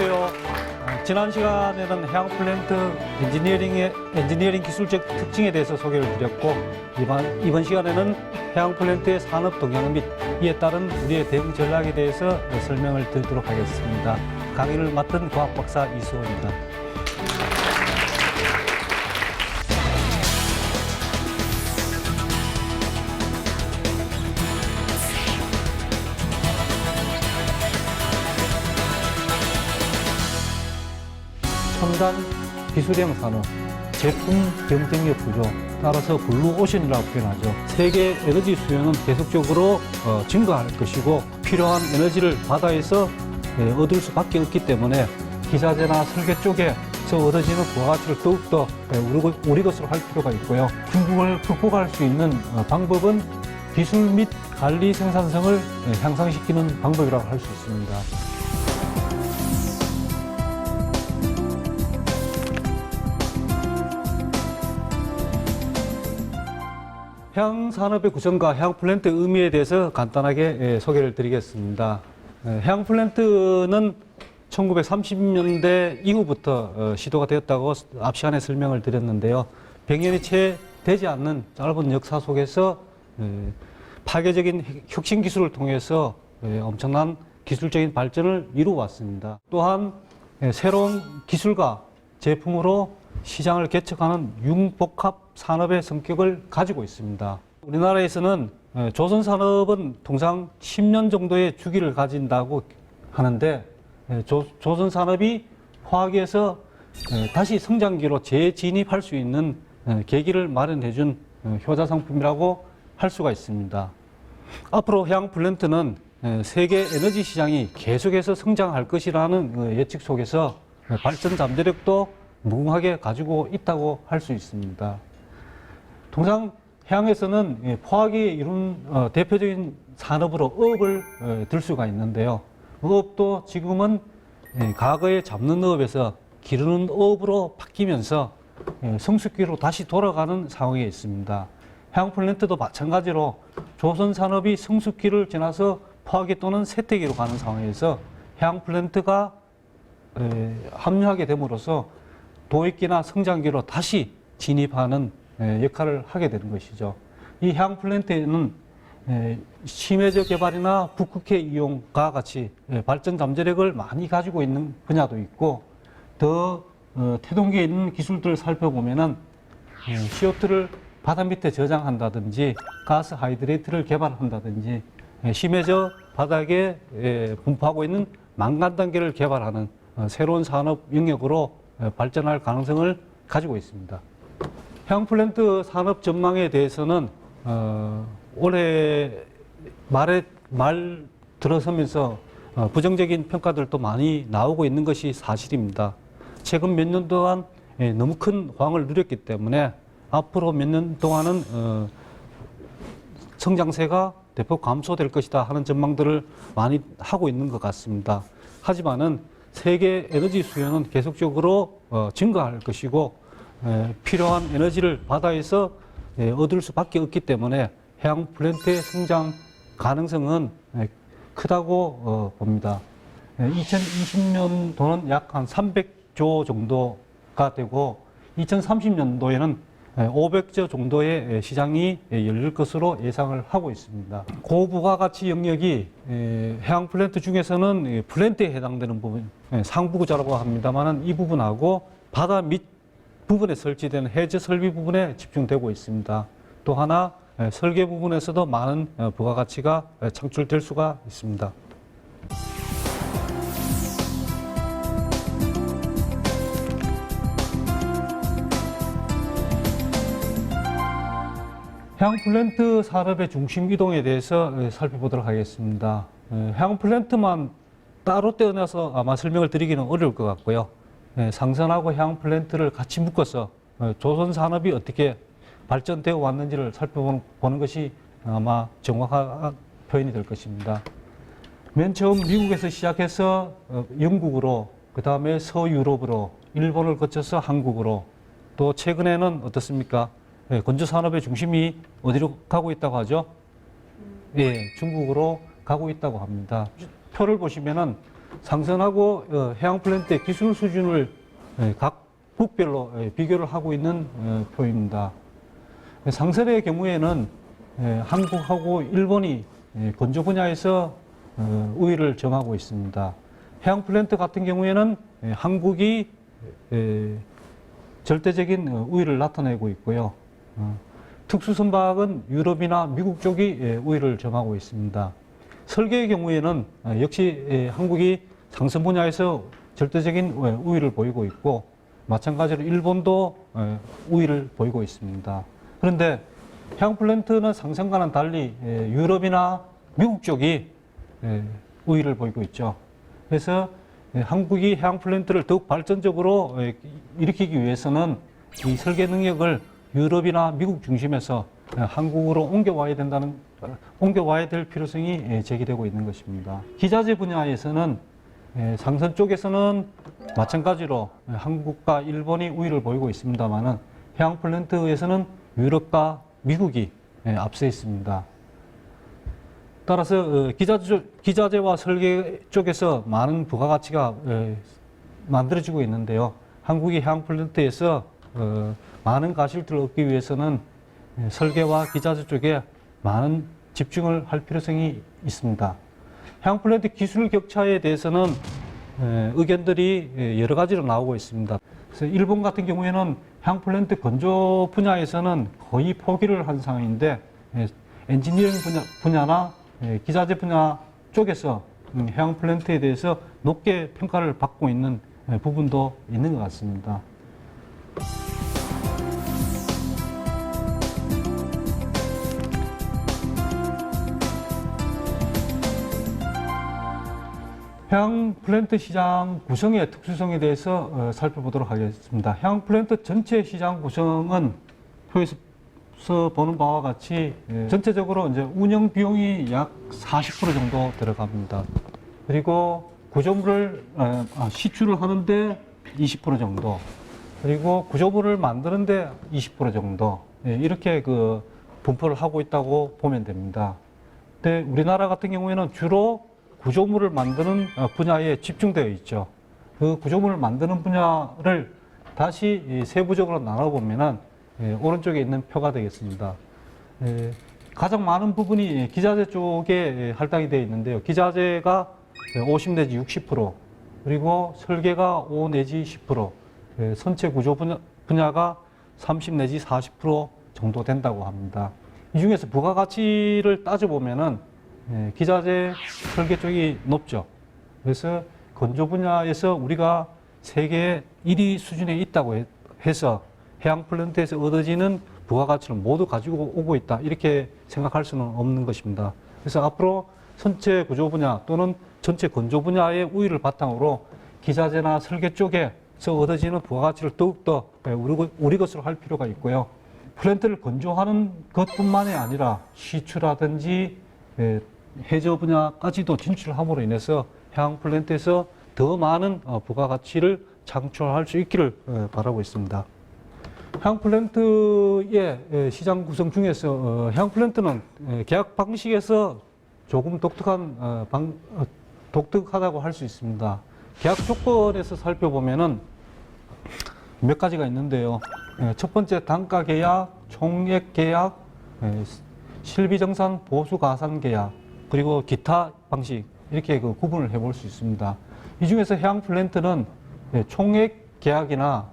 안녕하세요. 지난 시간에는 해양 플랜트 엔지니어링 기술적 특징에 대해서 소개를 드렸고, 이번 시간에는 해양 플랜트의 산업 동향 및 이에 따른 우리의 대응 전략에 대해서 설명을 드리도록 하겠습니다. 강의를 맡은 과학박사 이수호입니다. 첨단 기술형 산업, 제품 경쟁력 구조, 따라서 블루오션이라고 표현하죠. 세계 에너지 수요는 계속적으로 증가할 것이고, 필요한 에너지를 바다에서 얻을 수밖에 없기 때문에 기자재나 설계 쪽에서 얻어지는 부가가치를 더욱더 우리 것으로 할 필요가 있고요. 중국을 극복할 수 있는 방법은 기술 및 관리 생산성을 향상시키는 방법이라고 할 수 있습니다. 해양 산업의 구성과 해양 플랜트의 의미에 대해서 간단하게 소개를 드리겠습니다. 해양 플랜트는 1930년대 이후부터 시도가 되었다고 앞 시간에 설명을 드렸는데요. 100년이 채 되지 않는 짧은 역사 속에서 파괴적인 혁신 기술을 통해서 엄청난 기술적인 발전을 이루어왔습니다. 또한 새로운 기술과 제품으로 시장을 개척하는 융복합 산업의 성격을 가지고 있습니다. 우리나라에서는 조선 산업은 통상 10년 정도의 주기를 가진다고 하는데, 조선 산업이 포화기에서 다시 성장기로 재진입할 수 있는 계기를 마련해 준 효자 상품이라고 할 수가 있습니다. 앞으로 해양 플랜트는 세계 에너지 시장이 계속해서 성장할 것이라는 예측 속에서 발전 잠재력도 무궁하게 가지고 있다고 할 수 있습니다. 통상 해양에서는 포화기에 이룬 대표적인 산업으로 어업을 들 수가 있는데요. 어업도 지금은 과거에 잡는 어업에서 기르는 어업으로 바뀌면서 성숙기로 다시 돌아가는 상황에 있습니다. 해양 플랜트도 마찬가지로 조선 산업이 성숙기를 지나서 포화기 또는 쇠퇴기로 가는 상황에서 해양 플랜트가 합류하게 됨으로써 도입기나 성장기로 다시 진입하는 역할을 하게 되는 것이죠. 이 해양 플랜트에는 심해저 개발이나 북극해 이용과 같이 발전 잠재력을 많이 가지고 있는 분야도 있고, 더 태동기에 있는 기술들을 살펴보면은 CO2를 바다 밑에 저장한다든지 가스 하이드레이트를 개발한다든지 심해저 바닥에 분포하고 있는 망간 단계를 개발하는 새로운 산업 영역으로 발전할 가능성을 가지고 있습니다. 해양 플랜트 산업 전망에 대해서는 올해 말 들어서면서 부정적인 평가들도 많이 나오고 있는 것이 사실입니다. 최근 몇 년 동안 너무 큰 호황을 누렸기 때문에 앞으로 몇 년 동안은 성장세가 대폭 감소될 것이다 하는 전망들을 많이 하고 있는 것 같습니다. 하지만은 세계 에너지 수요는 계속적으로 증가할 것이고, 필요한 에너지를 바다에서 얻을 수밖에 없기 때문에 해양 플랜트의 성장 가능성은 크다고 봅니다. 2020년도는 약 한 300조 정도가 되고, 2030년도에는 500조 정도의 시장이 열릴 것으로 예상을 하고 있습니다. 고부가가치 영역이 해양 플랜트 중에서는 플랜트에 해당되는 부분, 상부구조라고 합니다만 이 부분하고 바다 밑 부분에 설치되는 해저 설비 부분에 집중되고 있습니다. 또 하나 설계 부분에서도 많은 부가가치가 창출될 수가 있습니다. 해양 플랜트 산업의 중심 이동에 대해서 살펴보도록 하겠습니다. 해양 플랜트만 따로 떼어내서 아마 설명을 드리기는 어려울 것 같고요. 상선하고 해양 플랜트를 같이 묶어서 조선 산업이 어떻게 발전되어 왔는지를 살펴보는 것이 아마 정확한 표현이 될 것입니다. 맨 처음 미국에서 시작해서 영국으로, 그 다음에 서유럽으로, 일본을 거쳐서 한국으로, 또 최근에는 어떻습니까? 건조 산업의 중심이 어디로 가고 있다고 하죠? 예, 중국으로 가고 있다고 합니다. 표를 보시면은 상선하고 해양 플랜트의 기술 수준을 각 국별로 비교를 하고 있는 표입니다. 상선의 경우에는 한국하고 일본이 건조 분야에서 우위를 점하고 있습니다. 해양 플랜트 같은 경우에는 한국이 절대적인 우위를 나타내고 있고요. 특수선박은 유럽이나 미국 쪽이 우위를 점하고 있습니다. 설계의 경우에는 역시 한국이 상선 분야에서 절대적인 우위를 보이고 있고 마찬가지로 일본도 우위를 보이고 있습니다. 그런데 해양 플랜트는 상선과는 달리 유럽이나 미국 쪽이 우위를 보이고 있죠. 그래서 한국이 해양 플랜트를 더욱 발전적으로 일으키기 위해서는 이 설계 능력을 유럽이나 미국 중심에서 한국으로 옮겨와야 될 필요성이 제기되고 있는 것입니다. 기자재 분야에서는 상선 쪽에서는 마찬가지로 한국과 일본이 우위를 보이고 있습니다만은 해양 플랜트에서는 유럽과 미국이 앞서 있습니다. 따라서 기자재와 설계 쪽에서 많은 부가가치가 만들어지고 있는데요. 한국이 해양 플랜트에서 많은 가실들을 얻기 위해서는 설계와 기자재 쪽에 많은 집중을 할 필요성이 있습니다. 해양 플랜트 기술 격차에 대해서는 의견들이 여러 가지로 나오고 있습니다. 그래서 일본 같은 경우에는 해양 플랜트 건조 분야에서는 거의 포기를 한 상황인데 엔지니어링 분야나 기자재 분야 쪽에서 해양 플랜트에 대해서 높게 평가를 받고 있는 부분도 있는 것 같습니다. 해양 플랜트 시장 구성의 특수성에 대해서 살펴보도록 하겠습니다. 해양 플랜트 전체 시장 구성은 표에서 보는 바와 같이 전체적으로 이제 운영 비용이 약 40% 정도 들어갑니다. 그리고 구조물을 시추를 하는데 20% 정도, 그리고 구조물을 만드는데 20% 정도, 이렇게 분포를 하고 있다고 보면 됩니다. 근데 우리나라 같은 경우에는 주로 구조물을 만드는 분야에 집중되어 있죠. 그 구조물을 만드는 분야를 다시 세부적으로 나눠보면은 오른쪽에 있는 표가 되겠습니다. 가장 많은 부분이 기자재 쪽에 할당이 되어 있는데요. 기자재가 50 내지 60%, 그리고 설계가 5 내지 10%, 선체 구조 분야가 30 내지 40% 정도 된다고 합니다. 이 중에서 부가가치를 따져보면은 기자재 설계 쪽이 높죠. 그래서 건조 분야에서 우리가 세계 1위 수준에 있다고 해서 해양 플랜트에서 얻어지는 부가가치를 모두 가지고 오고 있다, 이렇게 생각할 수는 없는 것입니다. 그래서 앞으로 선체 구조 분야 또는 전체 건조 분야의 우위를 바탕으로 기자재나 설계 쪽에서 얻어지는 부가가치를 더욱더 우리 것으로 할 필요가 있고요. 플랜트를 건조하는 것뿐만이 아니라 시추라든지 해저 분야까지도 진출함으로 인해서 해양 플랜트에서 더 많은 부가가치를 창출할 수 있기를 바라고 있습니다. 해양 플랜트의 시장 구성 중에서 해양 플랜트는 계약 방식에서 조금 독특하다고 할 수 있습니다. 계약 조건에서 살펴보면은 몇 가지가 있는데요. 첫 번째, 단가 계약, 총액 계약, 실비정산 보수 가산 계약, 그리고 기타 방식, 이렇게 구분을 해볼 수 있습니다. 이 중에서 해양 플랜트는 총액 계약이나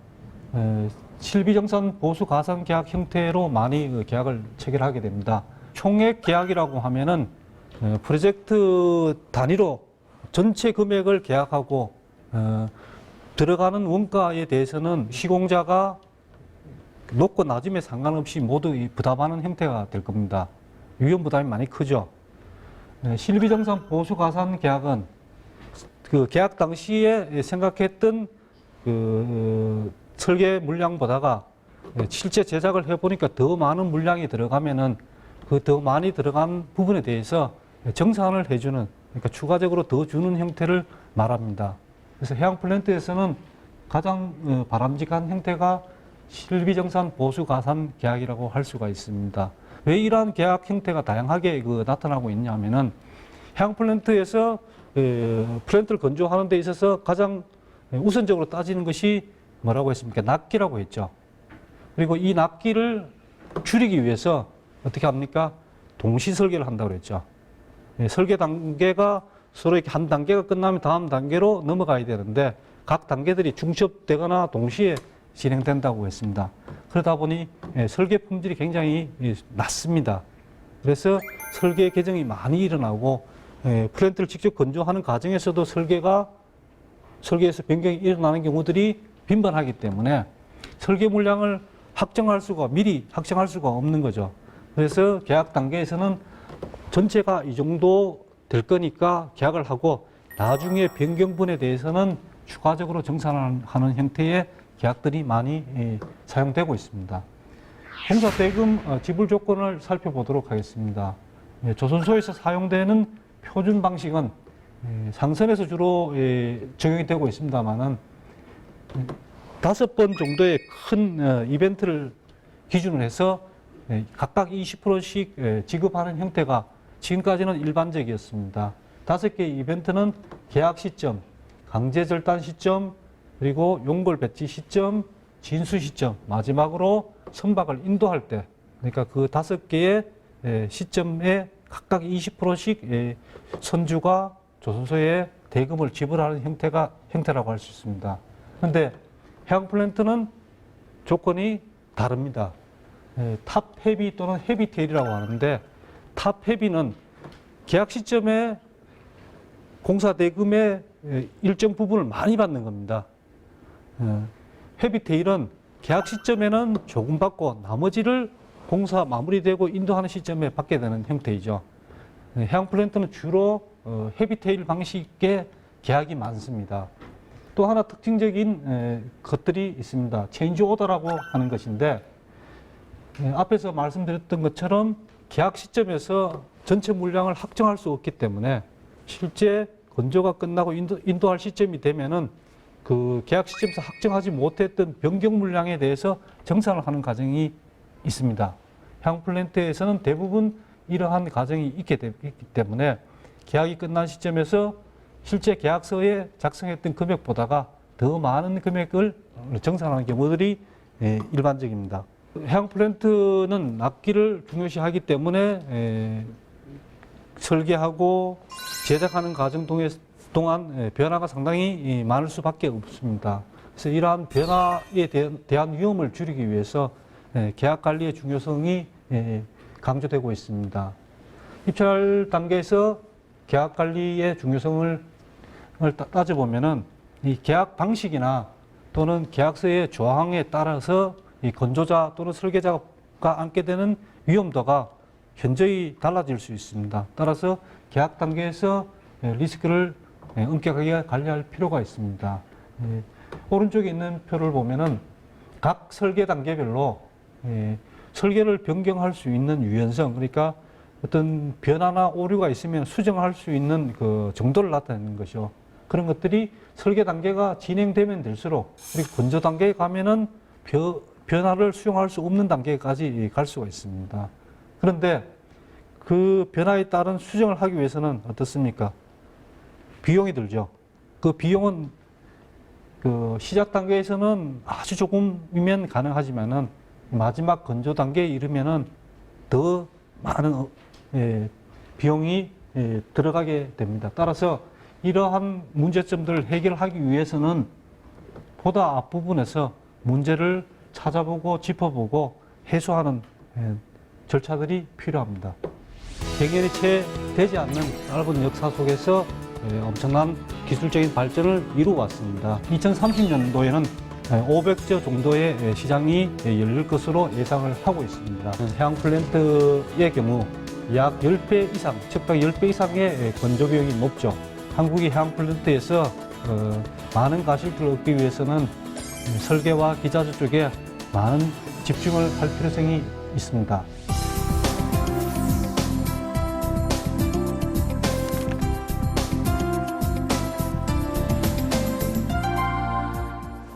실비정산 보수 가산 계약 형태로 많이 계약을 체결하게 됩니다. 총액 계약이라고 하면은 프로젝트 단위로 전체 금액을 계약하고 들어가는 원가에 대해서는 시공자가 높고 낮음에 상관없이 모두 부담하는 형태가 될 겁니다. 위험 부담이 많이 크죠. 실비정산 보수 가산 계약은 그 계약 당시에 생각했던 설계 물량보다가 실제 제작을 해보니까 더 많은 물량이 들어가면은 그 더 많이 들어간 부분에 대해서 정산을 해주는, 그러니까 추가적으로 더 주는 형태를 말합니다. 그래서 해양 플랜트에서는 가장 바람직한 형태가 실비정산 보수 가산 계약이라고 할 수가 있습니다. 왜 이러한 계약 형태가 다양하게 나타나고 있냐면은 해양 플랜트에서 플랜트를 건조하는 데 있어서 가장 우선적으로 따지는 것이 뭐라고 했습니까? 납기라고 했죠. 그리고 이 납기를 줄이기 위해서 어떻게 합니까? 동시 설계를 한다고 그랬죠. 설계 단계가 서로 이렇게 한 단계가 끝나면 다음 단계로 넘어가야 되는데 각 단계들이 중첩되거나 동시에 진행된다고 했습니다. 그러다 보니 설계 품질이 굉장히 낮습니다. 그래서 설계 개정이 많이 일어나고 플랜트를 직접 건조하는 과정에서도 설계에서 변경이 일어나는 경우들이 빈번하기 때문에 설계 물량을 미리 확정할 수가 없는 거죠. 그래서 계약 단계에서는 전체가 이 정도 될 거니까 계약을 하고 나중에 변경분에 대해서는 추가적으로 정산하는 형태의 계약들이 많이 사용되고 있습니다. 공사 대금 지불 조건을 살펴보도록 하겠습니다. 조선소에서 사용되는 표준 방식은 상선에서 주로 적용이 되고 있습니다만은 5번 정도의 큰 이벤트를 기준으로 해서 각각 20%씩 지급하는 형태가 지금까지는 일반적이었습니다. 5개 이벤트는 계약 시점, 강제 절단 시점, 그리고 용골 배치 시점, 진수 시점, 마지막으로 선박을 인도할 때, 그러니까 그 5개의 시점에 각각 20%씩 선주가 조선소에 대금을 지불하는 형태라고 할 수 있습니다. 그런데 해양 플랜트는 조건이 다릅니다. 탑 헤비 또는 헤비 테일이라고 하는데 탑 헤비는 계약 시점에 공사 대금의 일정 부분을 많이 받는 겁니다. 헤비 테일은 계약 시점에는 조금 받고 나머지를 공사 마무리되고 인도하는 시점에 받게 되는 형태이죠. 해양 플랜트는 주로 헤비 테일 방식의 계약이 많습니다. 또 하나 특징적인 것들이 있습니다. 체인지 오더라고 하는 것인데 앞에서 말씀드렸던 것처럼 계약 시점에서 전체 물량을 확정할 수 없기 때문에 실제 건조가 끝나고 인도할 시점이 되면은 그 계약 시점에서 확정하지 못했던 변경 물량에 대해서 정산을 하는 과정이 있습니다. 해양 플랜트에서는 대부분 이러한 과정이 있기 때문에 계약이 끝난 시점에서 실제 계약서에 작성했던 금액보다가 더 많은 금액을 정산하는 경우들이 일반적입니다. 해양 플랜트는 납기를 중요시하기 때문에 설계하고 제작하는 과정 동안 변화가 상당히 많을 수밖에 없습니다. 그래서 이러한 변화에 대한 위험을 줄이기 위해서 계약 관리의 중요성이 강조되고 있습니다. 입찰 단계에서 계약 관리의 중요성을 따져보면은 이 계약 방식이나 또는 계약서의 조항에 따라서 이 건조자 또는 설계자가 안게 되는 위험도가 현저히 달라질 수 있습니다. 따라서 계약 단계에서 리스크를 엄격하게 관리할 필요가 있습니다. 오른쪽에 있는 표를 보면은 각 설계 단계별로 설계를 변경할 수 있는 유연성, 그러니까 어떤 변화나 오류가 있으면 수정할 수 있는 그 정도를 나타내는 것이죠. 그런 것들이 설계 단계가 진행되면 될수록 그리고 건조 단계에 가면은 변화를 수용할 수 없는 단계까지 갈 수가 있습니다. 그런데 그 변화에 따른 수정을 하기 위해서는 어떻습니까? 비용이 들죠. 그 비용은 그 시작 단계에서는 아주 조금이면 가능하지만은 마지막 건조 단계에 이르면은 더 많은 비용이 들어가게 됩니다. 따라서 이러한 문제점들을 해결하기 위해서는 보다 앞부분에서 문제를 찾아보고 짚어보고 해소하는 절차들이 필요합니다. 100년이 채 되지 않는 짧은 역사 속에서 엄청난 기술적인 발전을 이루어왔습니다. 2030년도에는 500조 정도의 시장이 열릴 것으로 예상을 하고 있습니다. 해양 플랜트의 경우 약 10배 이상, 척박 10배 이상의 건조 비용이 높죠. 한국이 해양 플랜트에서 많은 가실들을 얻기 위해서는 설계와 기자재 쪽에 많은 집중을 할 필요성이 있습니다.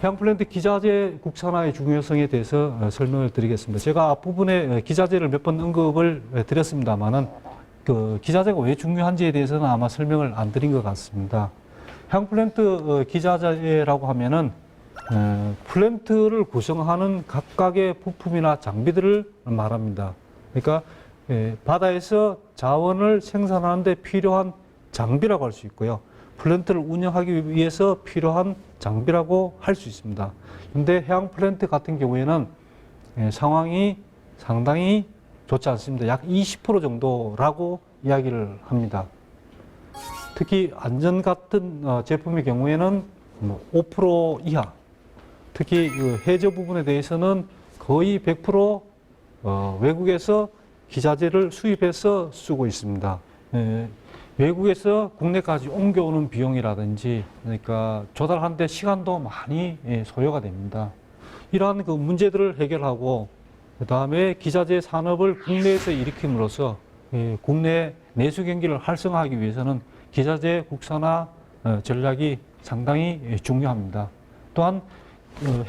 해양 플랜트 기자재 국산화의 중요성에 대해서 설명을 드리겠습니다. 제가 앞부분에 기자재를 몇 번 언급을 드렸습니다만은 그 기자재가 왜 중요한지에 대해서는 아마 설명을 안 드린 것 같습니다. 해양 플랜트 기자재라고 하면은 플랜트를 구성하는 각각의 부품이나 장비들을 말합니다. 그러니까 바다에서 자원을 생산하는 데 필요한 장비라고 할 수 있고요. 플랜트를 운영하기 위해서 필요한 장비라고 할 수 있습니다. 근데 해양 플랜트 같은 경우에는 상황이 상당히 좋지 않습니다. 약 20% 정도라고 이야기를 합니다. 특히 안전 같은 제품의 경우에는 5% 이하, 특히 그 해저 부분에 대해서는 거의 100% 외국에서 기자재를 수입해서 쓰고 있습니다. 외국에서 국내까지 옮겨오는 비용이라든지, 그러니까 조달하는 데 시간도 많이 소요가 됩니다. 이러한 그 문제들을 해결하고, 그 다음에 기자재 산업을 국내에서 일으킴으로써 국내 내수 경기를 활성화하기 위해서는 기자재 국산화 전략이 상당히 중요합니다. 또한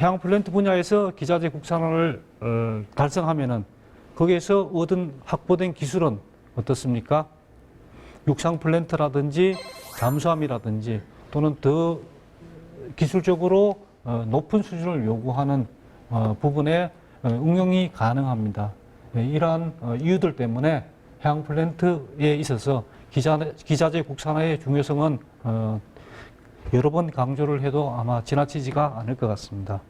해양 플랜트 분야에서 기자재 국산화를 달성하면은 거기에서 얻은 확보된 기술은 어떻습니까? 육상 플랜트라든지 잠수함이라든지 또는 더 기술적으로 높은 수준을 요구하는 부분에 응용이 가능합니다. 이러한 이유들 때문에 해양 플랜트에 있어서 기자재 국산화의 중요성은 여러 번 강조를 해도 아마 지나치지가 않을 것 같습니다.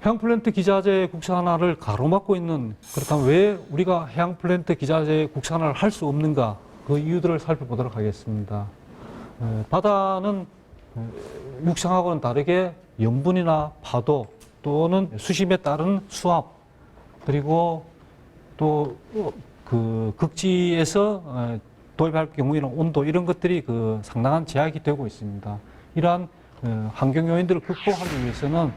해양 플랜트 기자재 국산화를 가로막고 있는, 그렇다면 왜 우리가 해양 플랜트 기자재 국산화를 할 수 없는가, 그 이유들을 살펴보도록 하겠습니다. 바다는 육상하고는 다르게 염분이나 파도 또는 수심에 따른 수압, 그리고 또 그 극지에서 도입할 경우에는 온도, 이런 것들이 그 상당한 제약이 되고 있습니다. 이러한 환경 요인들을 극복하기 위해서는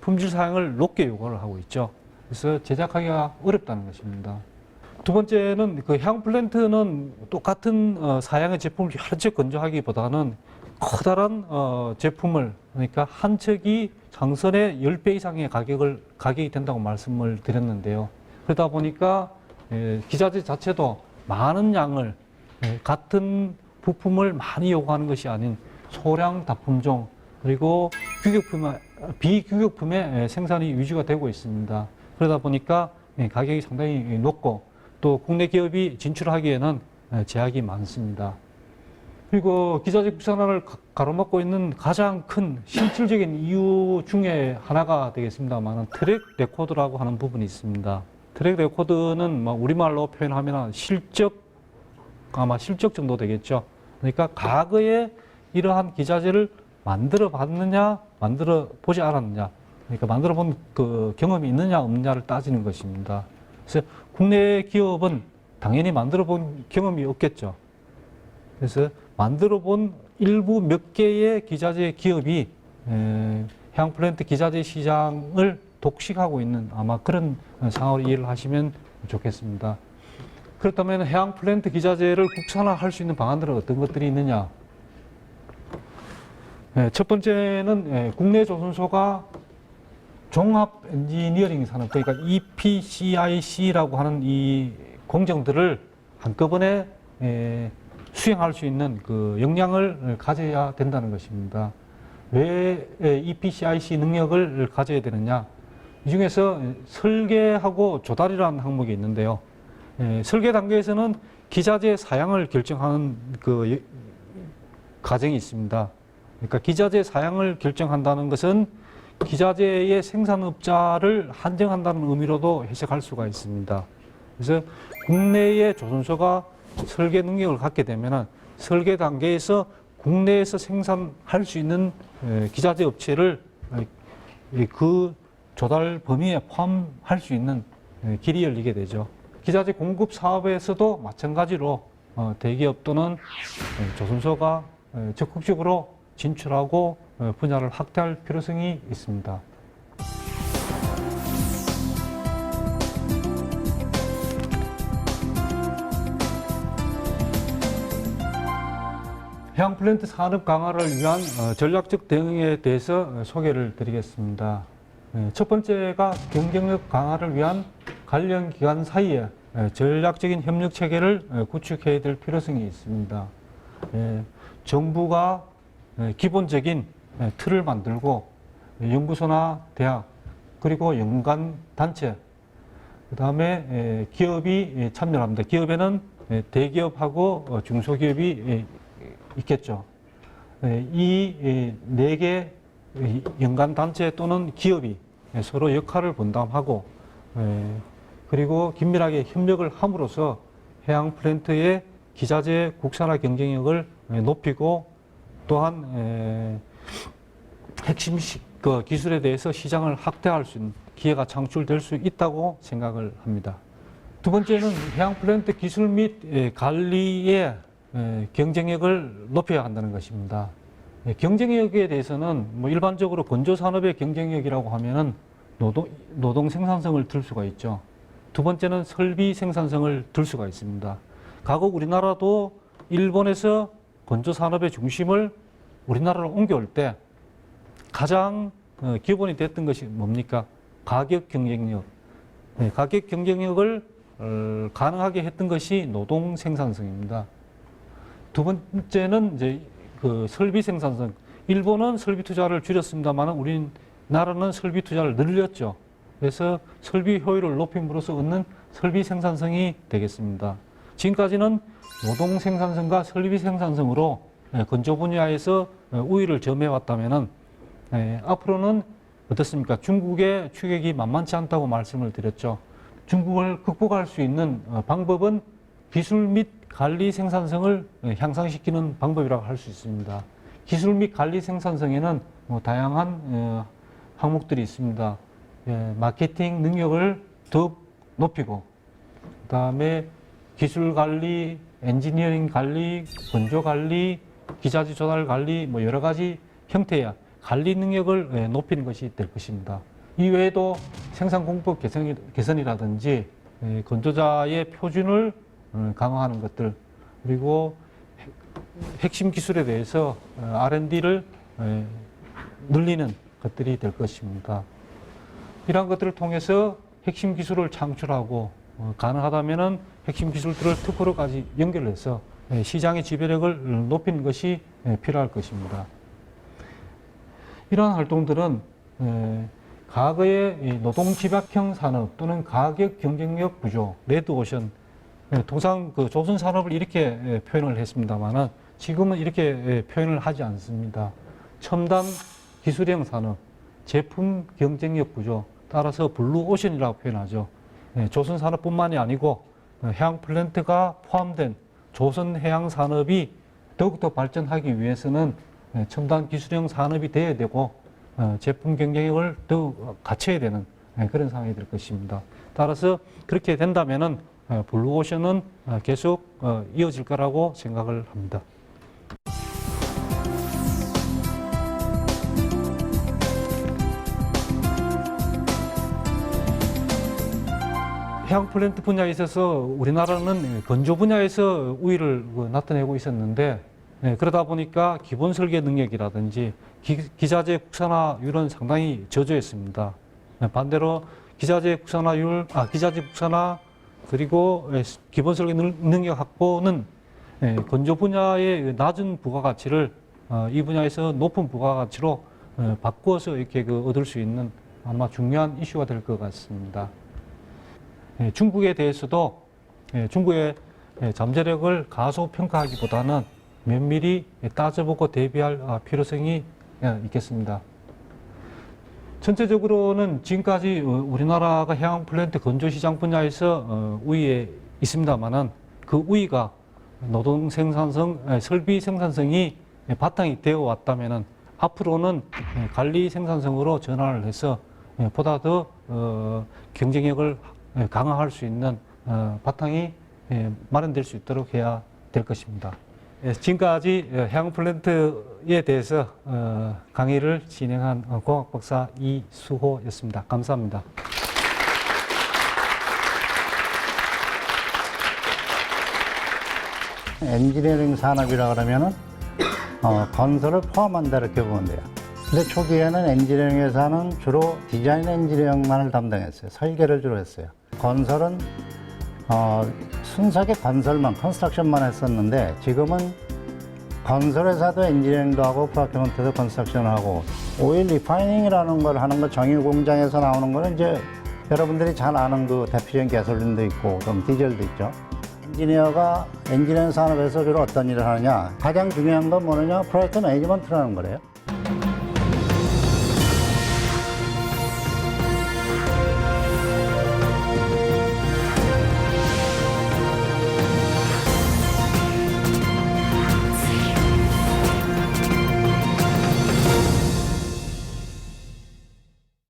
품질 사양을 높게 요구를 하고 있죠. 그래서 제작하기가 어렵다는 것입니다. 두 번째는 그 해양 플랜트는 똑같은 사양의 제품을 여러 척 건조하기보다는 커다란 제품을, 그러니까 한 척이 상선의 10배 이상의 가격이 된다고 말씀을 드렸는데요. 그러다 보니까 기자재 자체도 많은 양을, 같은 부품을 많이 요구하는 것이 아닌 소량 납품종, 그리고 비규격품의 생산이 위주가 되고 있습니다. 그러다 보니까 가격이 상당히 높고 또 국내 기업이 진출하기에는 제약이 많습니다. 그리고 기자재 국산화를 가로막고 있는 가장 큰 실질적인 이유 중에 하나가 되겠습니다만 트랙 레코드라고 하는 부분이 있습니다. 트랙 레코드는 우리말로 표현하면 아마 실적 정도 되겠죠. 그러니까 과거에 이러한 기자재를 만들어 봤느냐, 만들어 보지 않았느냐, 그러니까 만들어 본 그 경험이 있느냐 없느냐를 따지는 것입니다. 그래서 국내 기업은 당연히 만들어 본 경험이 없겠죠. 그래서 만들어 본 일부 몇 개의 기자재 기업이 해양 플랜트 기자재 시장을 독식하고 있는 아마 그런 상황을 이해를 하시면 좋겠습니다. 그렇다면 해양 플랜트 기자재를 국산화할 수 있는 방안들은 어떤 것들이 있느냐? 첫 번째는 국내 조선소가 종합 엔지니어링 산업, 그러니까 EPCIC라고 하는 이 공정들을 한꺼번에 수행할 수 있는 그 역량을 가져야 된다는 것입니다. 왜 EPCIC 능력을 가져야 되느냐? 이 중에서 설계하고 조달이라는 항목이 있는데요. 설계 단계에서는 기자재 사양을 결정하는 그 과정이 있습니다. 그러니까 기자재 사양을 결정한다는 것은 기자재의 생산업자를 한정한다는 의미로도 해석할 수가 있습니다. 그래서 국내의 조선소가 설계 능력을 갖게 되면 설계 단계에서 국내에서 생산할 수 있는 기자재 업체를 그 조달 범위에 포함할 수 있는 길이 열리게 되죠. 기자재 공급 사업에서도 마찬가지로 대기업 또는 조선소가 적극적으로 진출하고 분야를 확대할 필요성이 있습니다. 해양 플랜트 산업 강화를 위한 전략적 대응에 대해서 소개를 드리겠습니다. 첫 번째가 경쟁력 강화를 위한 관련 기관 사이에 전략적인 협력 체계를 구축해야 될 필요성이 있습니다. 정부가 기본적인 틀을 만들고 연구소나 대학 그리고 연구관 단체 그다음에 기업이 참여를 합니다. 기업에는 대기업하고 중소기업이 있겠죠. 이 네 개 연관 단체 또는 기업이 서로 역할을 분담하고 그리고 긴밀하게 협력을 함으로써 해양 플랜트의 기자재 국산화 경쟁력을 높이고 또한 핵심 기술에 대해서 시장을 확대할 수 있는 기회가 창출될 수 있다고 생각을 합니다. 두 번째는 해양 플랜트 기술 및 관리의 경쟁력을 높여야 한다는 것입니다. 경쟁력에 대해서는 뭐 일반적으로 건조 산업의 경쟁력이라고 하면은 노동 생산성을 들 수가 있죠. 두 번째는 설비 생산성을 들 수가 있습니다. 과거 우리나라도 일본에서 건조 산업의 중심을 우리나라로 옮겨올 때 가장 기본이 됐던 것이 뭡니까? 가격 경쟁력. 가격 경쟁력을 가능하게 했던 것이 노동 생산성입니다. 두 번째는 이제 그 설비 생산성. 일본은 설비 투자를 줄였습니다만 우리나라는 설비 투자를 늘렸죠. 그래서 설비 효율을 높임으로써 얻는 설비 생산성이 되겠습니다. 지금까지는 노동 생산성과 설비 생산성으로 건조 분야에서 우위를 점해 왔다면은 앞으로는 어떻습니까? 중국의 추격이 만만치 않다고 말씀을 드렸죠. 중국을 극복할 수 있는 방법은 기술 및 관리 생산성을 향상시키는 방법이라고 할 수 있습니다. 기술 및 관리 생산성에는 다양한 항목들이 있습니다. 마케팅 능력을 더욱 높이고, 그 다음에 기술 관리, 엔지니어링 관리, 건조 관리, 기자재 조달 관리, 뭐 여러 가지 형태의 관리 능력을 높이는 것이 될 것입니다. 이외에도 생산 공법 개선이라든지 건조자의 표준을 강화하는 것들, 그리고 핵심 기술에 대해서 R&D를 늘리는 것들이 될 것입니다. 이러한 것들을 통해서 핵심 기술을 창출하고 가능하다면 핵심 기술들을 특허로까지 연결해서 시장의 지배력을 높이는 것이 필요할 것입니다. 이러한 활동들은 과거의 노동집약형 산업 또는 가격 경쟁력 부족, 레드오션, 통상 그 조선 산업을 이렇게 표현을 했습니다만은 지금은 이렇게 표현을 하지 않습니다. 첨단 기술형 산업, 제품 경쟁력 부족, 따라서 블루오션이라고 표현하죠. 조선 산업뿐만이 아니고 해양 플랜트가 포함된 조선 해양 산업이 더욱더 발전하기 위해서는 첨단 기술형 산업이 되어야 되고 제품 경쟁력을 더욱 갖춰야 되는 그런 상황이 될 것입니다. 따라서 그렇게 된다면은 블루오션은 계속 이어질 거라고 생각을 합니다. 해양 플랜트 분야에 있어서 우리나라는 건조 분야에서 우위를 나타내고 있었는데 그러다 보니까 기본 설계 능력이라든지 기자재 국산화율은 상당히 저조했습니다. 반대로 기자재 국산화 그리고 기본 설계 능력 확보는 건조 분야의 낮은 부가가치를 이 분야에서 높은 부가가치로 바꾸어서 이렇게 얻을 수 있는 아마 중요한 이슈가 될 것 같습니다. 중국에 대해서도 중국의 잠재력을 가소평가하기보다는 면밀히 따져보고 대비할 필요성이 있겠습니다. 전체적으로는 지금까지 우리나라가 해양 플랜트 건조 시장 분야에서 우위에 있습니다만은 그 우위가 노동 생산성, 설비 생산성이 바탕이 되어 왔다면은 앞으로는 관리 생산성으로 전환을 해서 보다 더 경쟁력을 강화할 수 있는 바탕이 마련될 수 있도록 해야 될 것입니다. 지금까지 해양 플랜트에 대해서 강의를 진행한 공학박사 이수호였습니다. 감사합니다. 엔지니어링 산업이라 그러면은 건설을 포함한다 이렇게 보면 돼요. 근데 초기에는 엔지니어링 회사는 주로 디자인 엔지니어링만을 담당했어요. 설계를 주로 했어요. 건설은 순수하게 건설만, 컨스트럭션만 했었는데 지금은 건설회사도 엔지니어링도 하고 프로큐먼트도 컨스트럭션을 하고 오일 리파이닝이라는 걸 하는 거 정유 공장에서 나오는 거는 이제 여러분들이 잘 아는 그 대표적인 가솔린도 있고 그럼 디젤도 있죠. 엔지니어가 엔지니어링 산업에서 주로 어떤 일을 하느냐 가장 중요한 건 뭐느냐 프로젝트 매니지먼트라는 거래요.